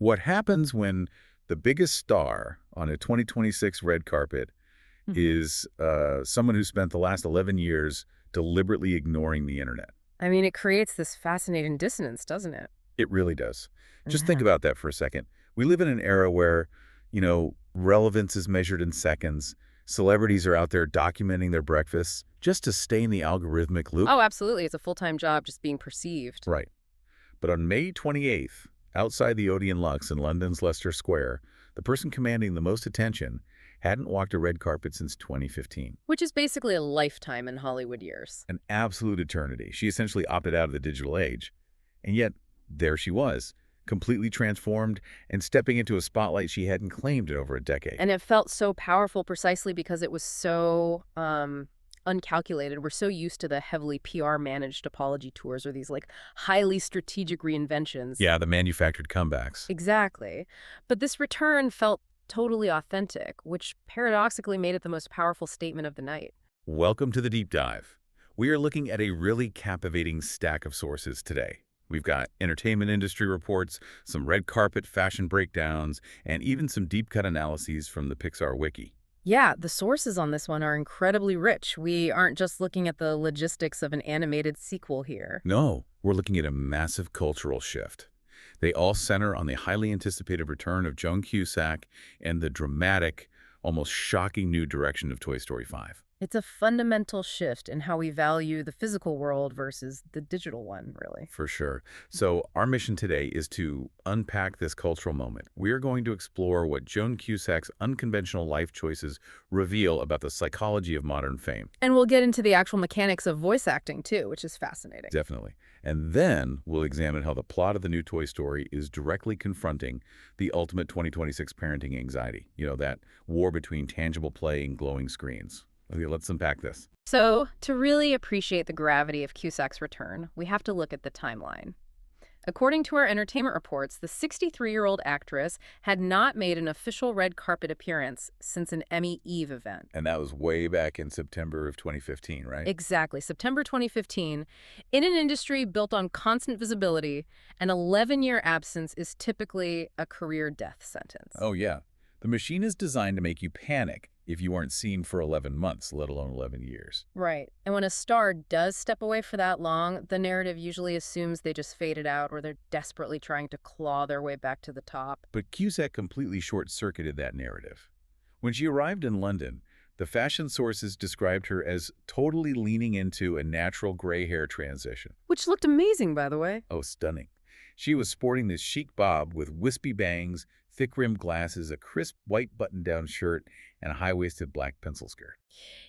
What happens when the biggest star on a 2026 red carpet is someone who spent the last 11 years deliberately ignoring the internet? I mean, it creates this fascinating dissonance, doesn't it? It really does. Just think Yeah. about that for a second. We live in an era where, relevance is measured in seconds. Celebrities are out there documenting their breakfasts just to stay in the algorithmic loop. Oh, absolutely. It's a full-time job just being perceived. Right. But on May 28th, outside the Odeon Lux in London's Leicester Square, the person commanding the most attention hadn't walked a red carpet since 2015. Which is basically a lifetime in Hollywood years. An absolute eternity. She essentially opted out of the digital age. And yet, there she was, completely transformed and stepping into a spotlight she hadn't claimed in over a decade. And it felt so powerful precisely because it was so uncalculated. We're so used to the heavily PR-managed apology tours or these highly strategic reinventions. Yeah, the manufactured comebacks. Exactly. But this return felt totally authentic, which paradoxically made it the most powerful statement of the night. Welcome to the deep dive. We are looking at a really captivating stack of sources today. We've got entertainment industry reports, some red carpet fashion breakdowns, and even some deep-cut analyses from the Pixar wiki. Yeah, the sources on this one are incredibly rich. We aren't just looking at the logistics of an animated sequel here. No, we're looking at a massive cultural shift. They all center on the highly anticipated return of Joan Cusack and the dramatic, almost shocking new direction of Toy Story 5. It's a fundamental shift in how we value the physical world versus the digital one, really. For sure. So our mission today is to unpack this cultural moment. We are going to explore what Joan Cusack's unconventional life choices reveal about the psychology of modern fame. And we'll get into the actual mechanics of voice acting, too, which is fascinating. Definitely. And then we'll examine how the plot of the new Toy Story is directly confronting the ultimate 2026 parenting anxiety. That war between tangible play and glowing screens. Okay, let's unpack this. So, to really appreciate the gravity of Cusack's return, we have to look at the timeline. According to our entertainment reports, the 63-year-old actress had not made an official red carpet appearance since an Emmy Eve event. And that was way back in September of 2015, right? Exactly. September 2015. In an industry built on constant visibility, an 11-year absence is typically a career death sentence. Oh, yeah. The machine is designed to make you panic if you aren't seen for 11 months, let alone 11 years. Right. And when a star does step away for that long, the narrative usually assumes they just faded out or they're desperately trying to claw their way back to the top. But Cusack completely short-circuited that narrative. When she arrived in London, the fashion sources described her as totally leaning into a natural gray hair transition. Which looked amazing, by the way. Oh, stunning. She was sporting this chic bob with wispy bangs, thick-rimmed glasses, a crisp white button-down shirt, and a high-waisted black pencil skirt.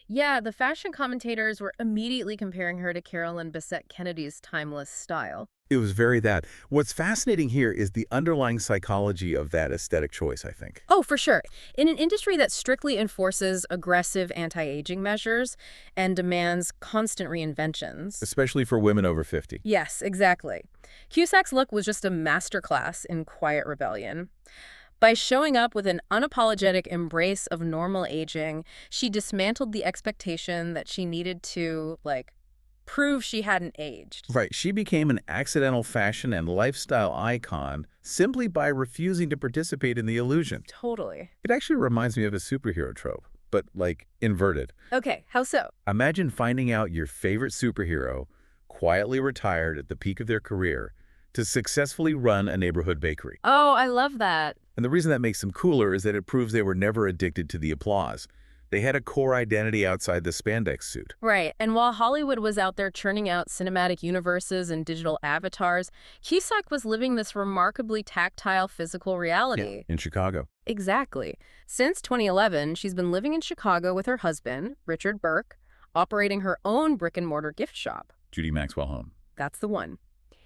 Yeah, the fashion commentators were immediately comparing her to Carolyn Bessette-Kennedy's timeless style. It was very that. What's fascinating here is the underlying psychology of that aesthetic choice, I think. Oh, for sure. In an industry that strictly enforces aggressive anti-aging measures and demands constant reinventions. Especially for women over 50. Yes, exactly. Cusack's look was just a masterclass in quiet rebellion. By showing up with an unapologetic embrace of normal aging, she dismantled the expectation that she needed to, prove she hadn't aged. Right. She became an accidental fashion and lifestyle icon simply by refusing to participate in the illusion. Totally. It actually reminds me of a superhero trope, but inverted. Okay, how so? Imagine finding out your favorite superhero quietly retired at the peak of their career to successfully run a neighborhood bakery. Oh, I love that. And the reason that makes them cooler is that it proves they were never addicted to the applause. They had a core identity outside the spandex suit. Right, and while Hollywood was out there churning out cinematic universes and digital avatars, Cusack was living this remarkably tactile physical reality. Yeah, in Chicago. Exactly. Since 2011, she's been living in Chicago with her husband, Richard Burke, operating her own brick-and-mortar gift shop. Judy Maxwell Home. That's the one.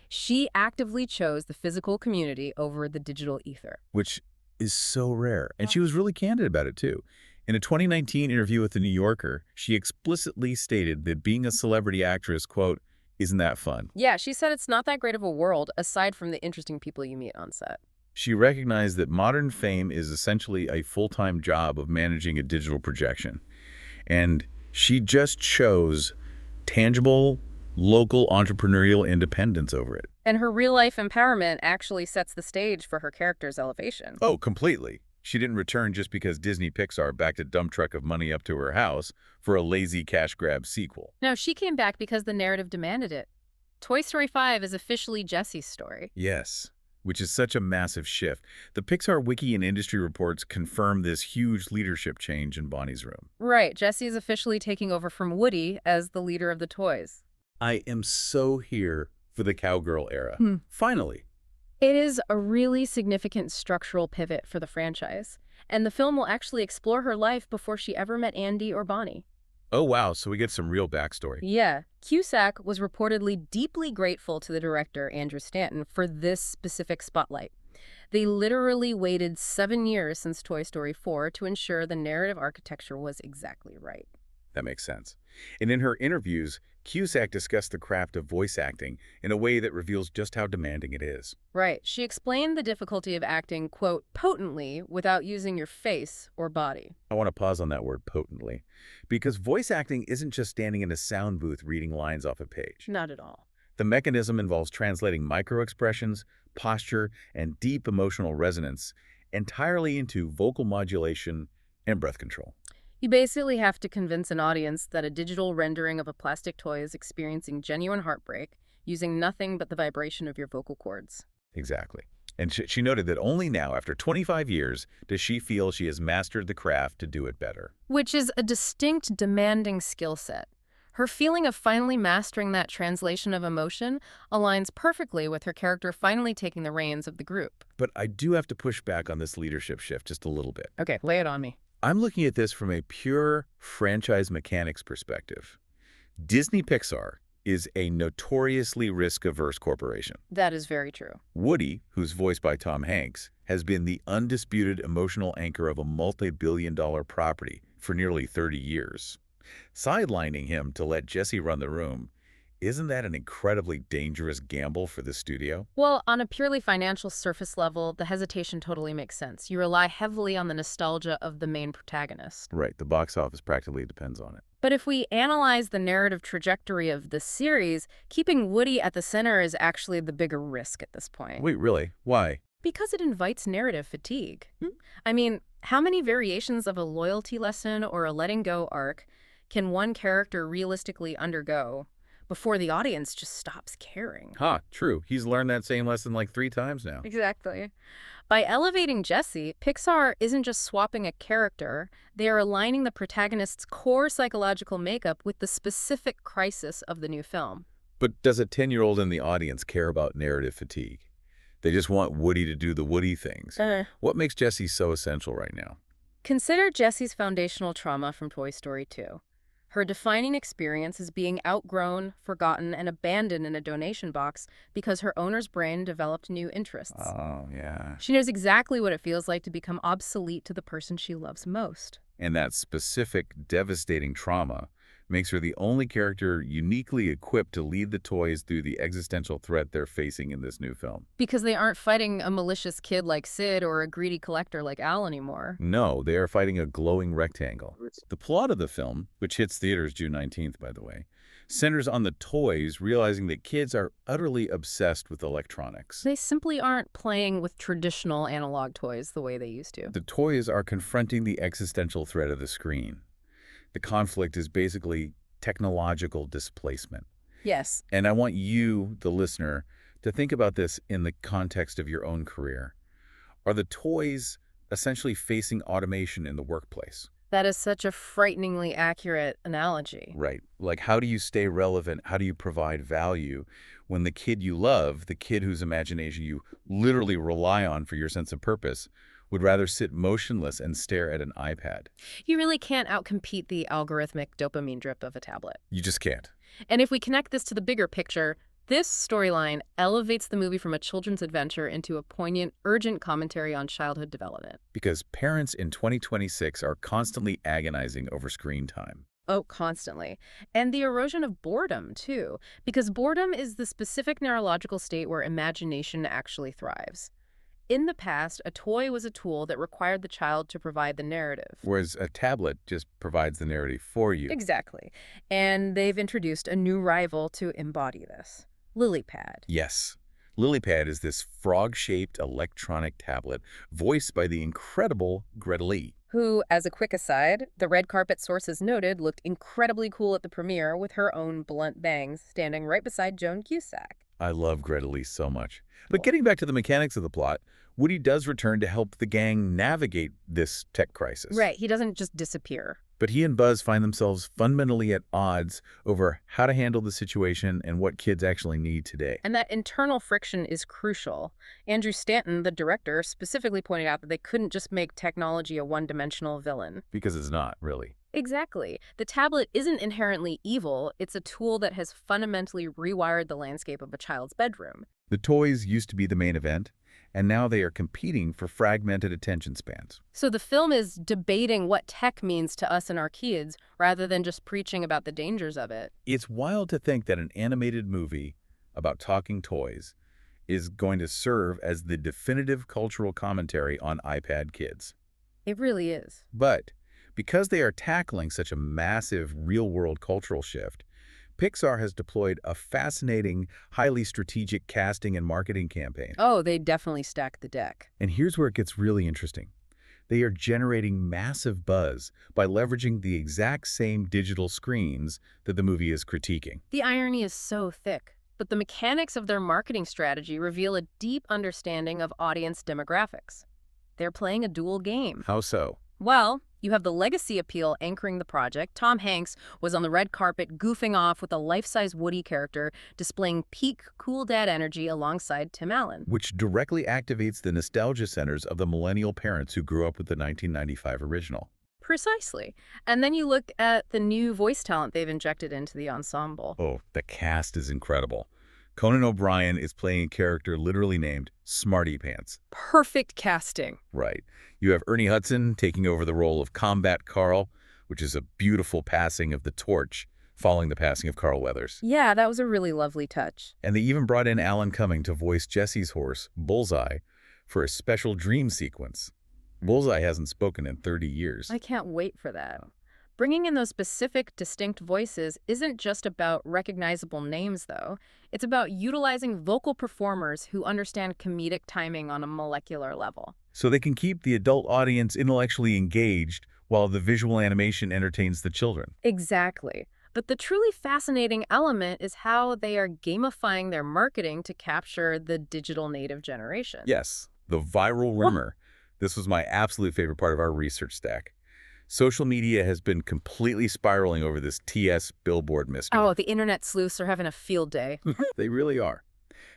She actively chose the physical community over the digital ether. Which is so rare. And she was really candid about it, too. In a 2019 interview with The New Yorker, she explicitly stated that being a celebrity actress, quote, isn't that fun. Yeah, she said it's not that great of a world, aside from the interesting people you meet on set. She recognized that modern fame is essentially a full-time job of managing a digital projection. And she just chose tangible, local entrepreneurial independence over it. And her real-life empowerment actually sets the stage for her character's elevation. Oh, completely. She didn't return just because Disney Pixar backed a dump truck of money up to her house for a lazy cash grab sequel. No, she came back because the narrative demanded it. Toy Story 5 is officially Jessie's story. Yes, which is such a massive shift. The Pixar Wiki and industry reports confirm this huge leadership change in Bonnie's room. Right, Jessie is officially taking over from Woody as the leader of the toys. I am so here for the cowgirl era. Finally. It is a really significant structural pivot for the franchise, and the film will actually explore her life before she ever met Andy or Bonnie. Oh, wow, so we get some real backstory. Yeah, Cusack was reportedly deeply grateful to the director, Andrew Stanton, for this specific spotlight. They literally waited 7 years since Toy Story 4 to ensure the narrative architecture was exactly right. That makes sense. And in her interviews, Cusack discussed the craft of voice acting in a way that reveals just how demanding it is. Right. She explained the difficulty of acting, quote, potently without using your face or body. I want to pause on that word potently, because voice acting isn't just standing in a sound booth reading lines off a page. Not at all. The mechanism involves translating micro-expressions, posture, and deep emotional resonance entirely into vocal modulation and breath control. You basically have to convince an audience that a digital rendering of a plastic toy is experiencing genuine heartbreak, using nothing but the vibration of your vocal cords. Exactly. And she noted that only now, after 25 years, does she feel she has mastered the craft to do it better. Which is a distinct, demanding skill set. Her feeling of finally mastering that translation of emotion aligns perfectly with her character finally taking the reins of the group. But I do have to push back on this leadership shift just a little bit. Okay, lay it on me. I'm looking at this from a pure franchise mechanics perspective. Disney Pixar is a notoriously risk-averse corporation. That is very true. Woody, who's voiced by Tom Hanks, has been the undisputed emotional anchor of a multi-billion-dollar property for nearly 30 years. Sidelining him to let Jessie run the room, isn't that an incredibly dangerous gamble for the studio? Well, on a purely financial surface level, the hesitation totally makes sense. You rely heavily on the nostalgia of the main protagonist. Right, the box office practically depends on it. But if we analyze the narrative trajectory of the series, keeping Woody at the center is actually the bigger risk at this point. Wait, really? Why? Because it invites narrative fatigue. I mean, how many variations of a loyalty lesson or a letting go arc can one character realistically undergo before the audience just stops caring? True. He's learned that same lesson like 3 times now. Exactly. By elevating Jessie, Pixar isn't just swapping a character, they are aligning the protagonist's core psychological makeup with the specific crisis of the new film. But does a 10-year-old in the audience care about narrative fatigue? They just want Woody to do the Woody things. What makes Jessie so essential right now? Consider Jessie's foundational trauma from Toy Story 2. Her defining experience is being outgrown, forgotten, and abandoned in a donation box because her owner's brain developed new interests. Oh, yeah. She knows exactly what it feels like to become obsolete to the person she loves most. And that specific, devastating trauma makes her the only character uniquely equipped to lead the toys through the existential threat they're facing in this new film. Because they aren't fighting a malicious kid like Sid or a greedy collector like Al anymore. No, they are fighting a glowing rectangle. The plot of the film, which hits theaters June 19th, by the way, centers on the toys realizing that kids are utterly obsessed with electronics. They simply aren't playing with traditional analog toys the way they used to. The toys are confronting the existential threat of the screen. The conflict is basically technological displacement. Yes. And I want you, the listener, to think about this in the context of your own career. Are the toys essentially facing automation in the workplace? That is such a frighteningly accurate analogy. Right. Like, how do you stay relevant? How do you provide value when the kid you love, the kid whose imagination you literally rely on for your sense of purpose, would rather sit motionless and stare at an iPad? You really can't outcompete the algorithmic dopamine drip of a tablet. You just can't. And if we connect this to the bigger picture, this storyline elevates the movie from a children's adventure into a poignant, urgent commentary on childhood development. Because parents in 2026 are constantly agonizing over screen time. Oh, constantly. And the erosion of boredom, too. Because boredom is the specific neurological state where imagination actually thrives. In the past, a toy was a tool that required the child to provide the narrative. Whereas a tablet just provides the narrative for you. Exactly. And they've introduced a new rival to embody this. LilyPad. Yes. LilyPad is this frog-shaped electronic tablet voiced by the incredible Greta Lee. Who, as a quick aside, the red carpet sources noted looked incredibly cool at the premiere with her own blunt bangs standing right beside Joan Cusack. I love Greta Lee so much. But getting back to the mechanics of the plot, Woody does return to help the gang navigate this tech crisis. Right, he doesn't just disappear. But he and Buzz find themselves fundamentally at odds over how to handle the situation and what kids actually need today. And that internal friction is crucial. Andrew Stanton, the director, specifically pointed out that they couldn't just make technology a one-dimensional villain. Because it's not, really. Exactly. The tablet isn't inherently evil. It's a tool that has fundamentally rewired the landscape of a child's bedroom. The toys used to be the main event, and now they are competing for fragmented attention spans. So the film is debating what tech means to us and our kids, rather than just preaching about the dangers of it. It's wild to think that an animated movie about talking toys is going to serve as the definitive cultural commentary on iPad kids. It really is. But because they are tackling such a massive real-world cultural shift, Pixar has deployed a fascinating, highly strategic casting and marketing campaign. Oh, they definitely stacked the deck. And here's where it gets really interesting. They are generating massive buzz by leveraging the exact same digital screens that the movie is critiquing. The irony is so thick, but the mechanics of their marketing strategy reveal a deep understanding of audience demographics. They're playing a dual game. How so? Well, you have the legacy appeal anchoring the project. Tom Hanks was on the red carpet goofing off with a life-size Woody character displaying peak cool dad energy alongside Tim Allen. Which directly activates the nostalgia centers of the millennial parents who grew up with the 1995 original. Precisely. And then you look at the new voice talent they've injected into the ensemble. Oh, the cast is incredible. Conan O'Brien is playing a character literally named Smarty Pants. Perfect casting. Right. You have Ernie Hudson taking over the role of Combat Carl, which is a beautiful passing of the torch following the passing of Carl Weathers. Yeah, that was a really lovely touch. And they even brought in Alan Cumming to voice Jessie's horse, Bullseye, for a special dream sequence. Bullseye hasn't spoken in 30 years. I can't wait for that. Bringing in those specific, distinct voices isn't just about recognizable names, though. It's about utilizing vocal performers who understand comedic timing on a molecular level. So they can keep the adult audience intellectually engaged while the visual animation entertains the children. Exactly. But the truly fascinating element is how they are gamifying their marketing to capture the digital native generation. Yes, the viral rumor. This was my absolute favorite part of our research stack. Social media has been completely spiraling over this TS billboard mystery. Oh, the internet sleuths are having a field day. They really are.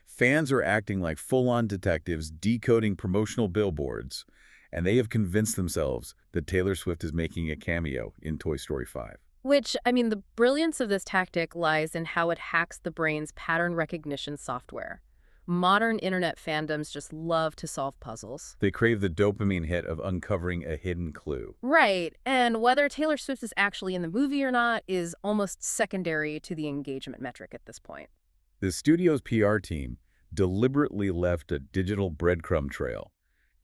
Fans are acting like full-on detectives decoding promotional billboards, and they have convinced themselves that Taylor Swift is making a cameo in Toy Story 5. Which, I mean, the brilliance of this tactic lies in how it hacks the brain's pattern recognition software. Modern internet fandoms just love to solve puzzles. They crave the dopamine hit of uncovering a hidden clue. Right, and whether Taylor Swift is actually in the movie or not is almost secondary to the engagement metric at this point. The studio's PR team deliberately left a digital breadcrumb trail,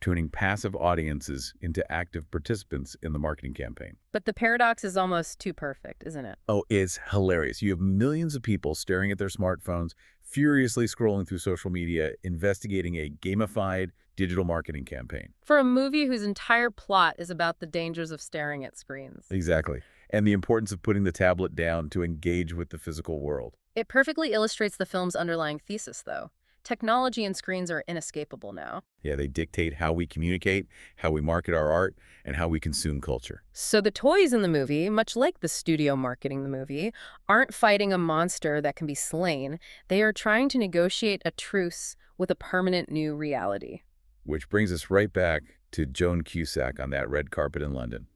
tuning passive audiences into active participants in the marketing campaign. But the paradox is almost too perfect, isn't it? Oh, it's hilarious. You have millions of people staring at their smartphones, furiously scrolling through social media, investigating a gamified digital marketing campaign. For a movie whose entire plot is about the dangers of staring at screens. Exactly. And the importance of putting the tablet down to engage with the physical world. It perfectly illustrates the film's underlying thesis, though. Technology and screens are inescapable now. Yeah, they dictate how we communicate, how we market our art, and how we consume culture. So the toys in the movie, much like the studio marketing the movie, aren't fighting a monster that can be slain. They are trying to negotiate a truce with a permanent new reality. Which brings us right back to Joan Cusack on that red carpet in London.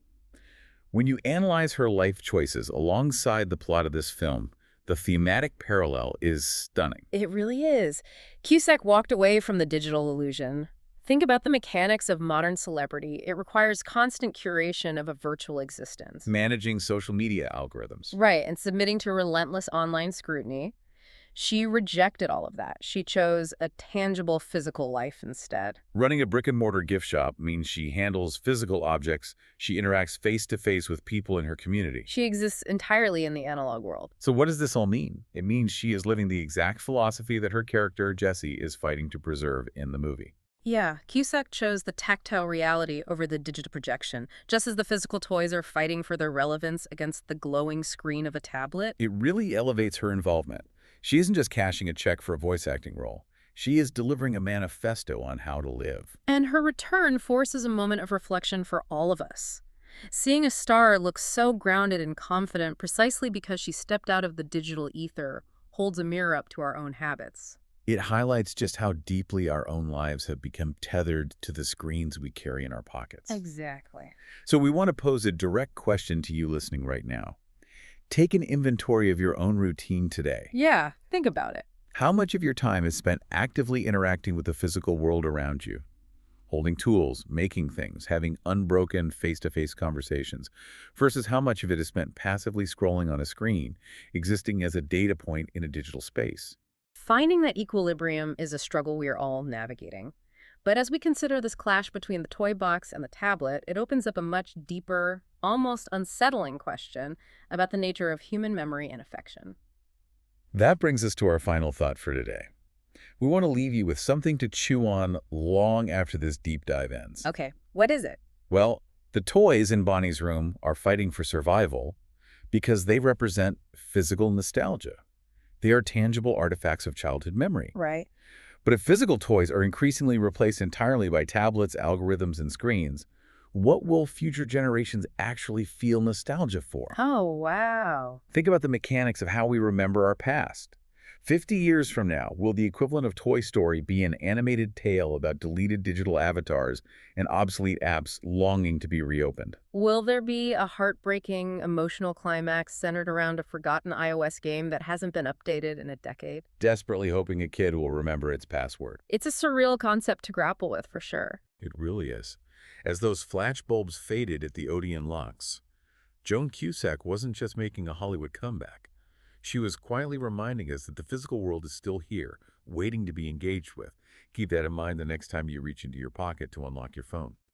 When you analyze her life choices alongside the plot of this film, the thematic parallel is stunning. It really is. Cusack walked away from the digital illusion. Think about the mechanics of modern celebrity. It requires constant curation of a virtual existence. Managing social media algorithms. Right, and submitting to relentless online scrutiny. She rejected all of that. She chose a tangible physical life instead. Running a brick-and-mortar gift shop means she handles physical objects. She interacts face-to-face with people in her community. She exists entirely in the analog world. So what does this all mean? It means she is living the exact philosophy that her character, Jessie, is fighting to preserve in the movie. Yeah, Cusack chose the tactile reality over the digital projection, just as the physical toys are fighting for their relevance against the glowing screen of a tablet. It really elevates her involvement. She isn't just cashing a check for a voice acting role. She is delivering a manifesto on how to live. And her return forces a moment of reflection for all of us. Seeing a star look so grounded and confident precisely because she stepped out of the digital ether holds a mirror up to our own habits. It highlights just how deeply our own lives have become tethered to the screens we carry in our pockets. Exactly. So we want to pose a direct question to you listening right now. Take an inventory of your own routine today. Yeah, think about it. How much of your time is spent actively interacting with the physical world around you? Holding tools, making things, having unbroken face-to-face conversations, versus how much of it is spent passively scrolling on a screen, existing as a data point in a digital space? Finding that equilibrium is a struggle we are all navigating. But as we consider this clash between the toy box and the tablet, it opens up a much deeper, almost unsettling question about the nature of human memory and affection. That brings us to our final thought for today. We want to leave you with something to chew on long after this deep dive ends. Okay, what is it? Well, the toys in Bonnie's room are fighting for survival because they represent physical nostalgia. They are tangible artifacts of childhood memory. Right. But if physical toys are increasingly replaced entirely by tablets, algorithms, and screens, what will future generations actually feel nostalgia for? Oh, wow. Think about the mechanics of how we remember our past. 50 years from now, will the equivalent of Toy Story be an animated tale about deleted digital avatars and obsolete apps longing to be reopened? Will there be a heartbreaking emotional climax centered around a forgotten iOS game that hasn't been updated in a decade? Desperately hoping a kid will remember its password. It's a surreal concept to grapple with, for sure. It really is. As those flashbulbs faded at the Odeon locks, Joan Cusack wasn't just making a Hollywood comeback. She was quietly reminding us that the physical world is still here, waiting to be engaged with. Keep that in mind the next time you reach into your pocket to unlock your phone.